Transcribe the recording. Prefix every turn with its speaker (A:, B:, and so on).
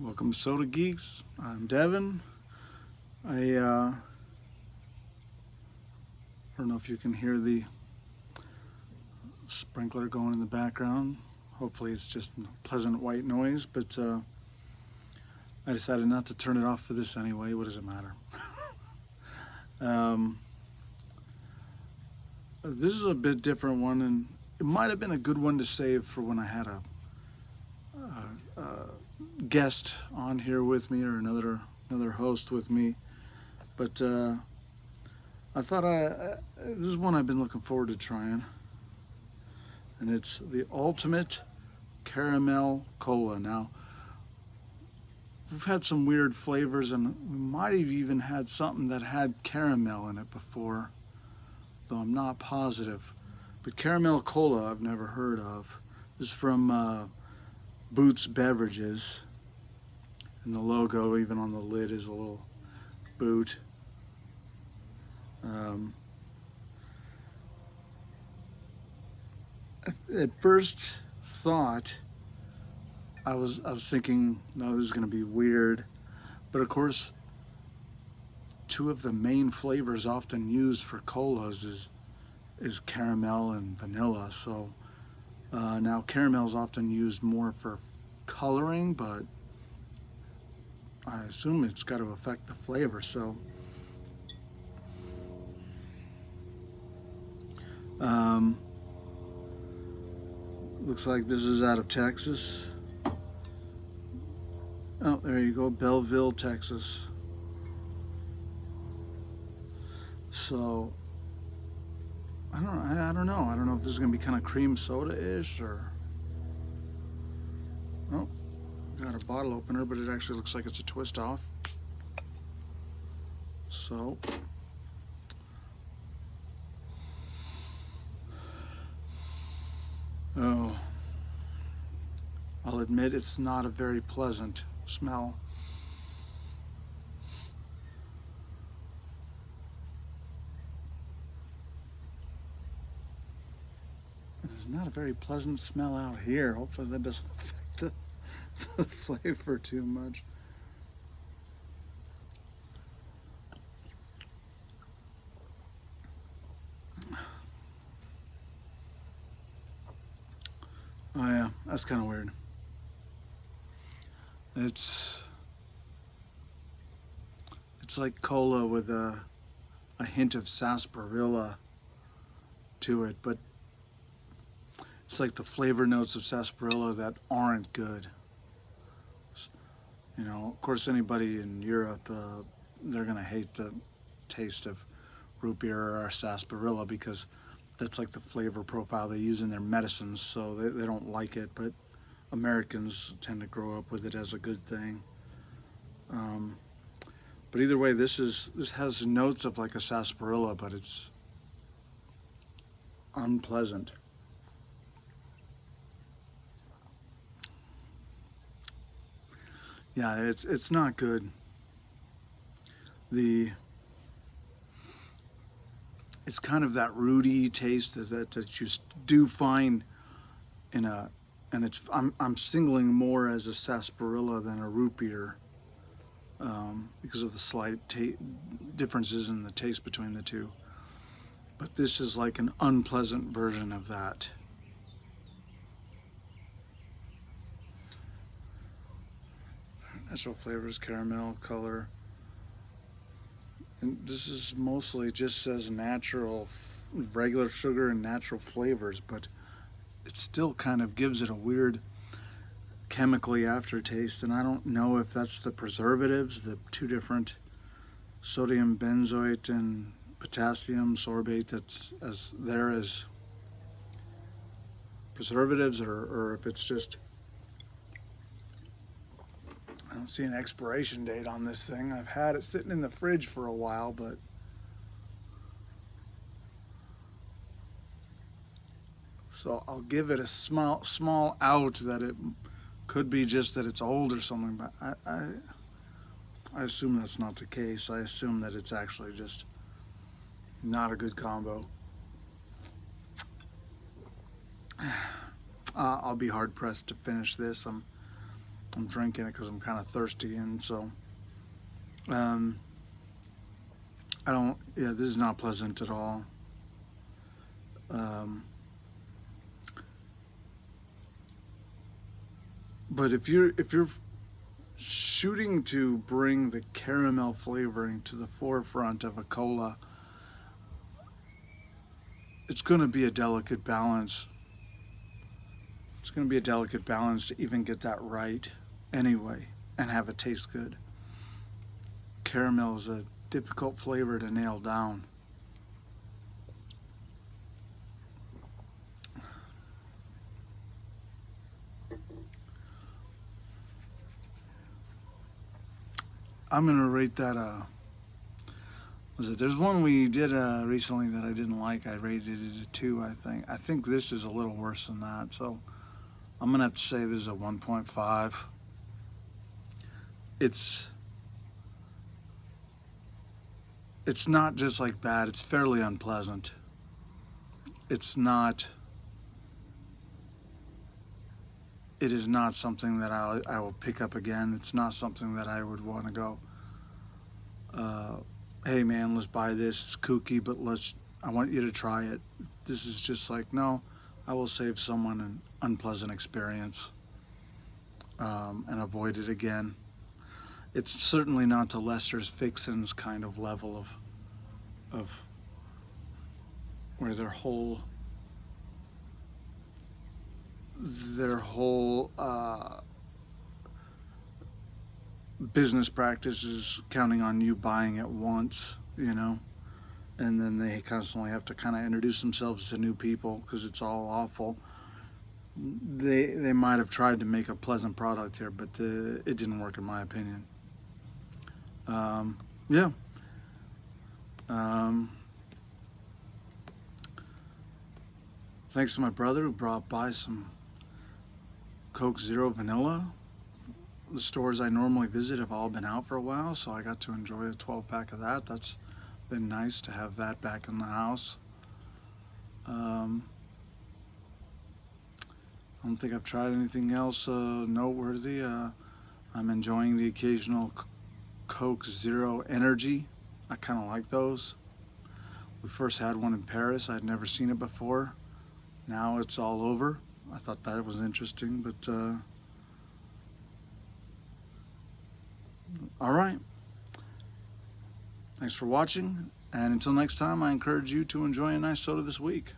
A: Welcome to Soda Geeks. I'm Devin. I don't know if you can hear the sprinkler going in the background. Hopefully it's just pleasant white noise, but I decided not to turn it off for this anyway. What does it matter? This is a bit different one, and it might have been a good one to save for when I had a guest on here with me, or another host with me. But I thought this is one I've been looking forward to trying, and it's the Ultimate Caramel Cola. Now, we've had some weird flavors, and we might have even had something that had caramel in it before, though I'm not positive. But caramel cola I've never heard of. This is from Boots Beverages, and the logo even on the lid is a little boot. At first thought, I was thinking, no, this is going to be weird, but of course, two of the main flavors often used for colas is caramel and vanilla. So now caramel is often used more for coloring, but I assume it's got to affect the flavor. So looks like this is out of Texas. Oh, there you go, Belleville, Texas. So I don't know. I don't know if this is gonna be kind of cream soda-ish or. Oh, got a bottle opener, but it actually looks like it's a twist off. So oh, I'll admit it's not a very pleasant smell. There's not a very pleasant smell out here. Hopefully that doesn't affect the flavor too much. Oh yeah, that's kind of weird. It's like cola with a hint of sarsaparilla to it, but it's like the flavor notes of sarsaparilla that aren't good. You know, of course, anybody in Europe, they're gonna hate the taste of root beer or sarsaparilla because that's like the flavor profile they use in their medicines, so they don't like it. But Americans tend to grow up with it as a good thing. But either way, this has notes of like a sarsaparilla, but it's unpleasant. Yeah, it's not good. It's kind of that rooty taste that you do find in a, and I'm singling more as a sarsaparilla than a root beer, because of the slight differences in the taste between the two. But this is like an unpleasant version of that. Natural flavors, caramel, color. And this is mostly just says natural, regular sugar and natural flavors, but it still kind of gives it a weird chemically aftertaste, and I don't know if that's the preservatives, the two different sodium benzoate and potassium sorbate that's as preservatives, or if it's just, I don't see an expiration date on this thing. I've had it sitting in the fridge for a while, but so I'll give it a small out that it could be just that it's old or something, but I assume that's not the case. I assume that it's actually just not a good combo. I'll be hard pressed to finish this. I'm drinking it because I'm kind of thirsty, and so I don't. Yeah, this is not pleasant at all. Um, but if you're shooting to bring the caramel flavoring to the forefront of a cola, it's going to be a delicate balance. It's going to be a delicate balance to even get that right anyway and have it taste good. Caramel is a difficult flavor to nail down. I'm going to rate that there's one we did recently that I didn't like. I rated it a 2, I think. I think this is a little worse than that. So I'm going to have to say this is a 1.5. It's not just like bad. It's fairly unpleasant. It's not. It is not something that I will pick up again. It's not something that I would want to go, hey man, let's buy this. It's kooky, but I want you to try it. This is just like, no, I will save someone an unpleasant experience and avoid it again. It's certainly not to Lester's Fixins kind of level of where their whole business practice is counting on you buying it once, and then they constantly have to kind of introduce themselves to new people because it's all awful. They might have tried to make a pleasant product here, but it didn't work in my opinion. Yeah. Thanks to my brother who brought by some Coke Zero Vanilla. The stores I normally visit have all been out for a while, so I got to enjoy a 12-pack of that. That's been nice to have that back in the house. I don't think I've tried anything else noteworthy. I'm enjoying the occasional Coke Zero Energy. I kind of like those. We first had one in Paris. I'd never seen it before. Now it's all over. I thought that was interesting, but all right. Thanks for watching, and until next time, I encourage you to enjoy a nice soda this week.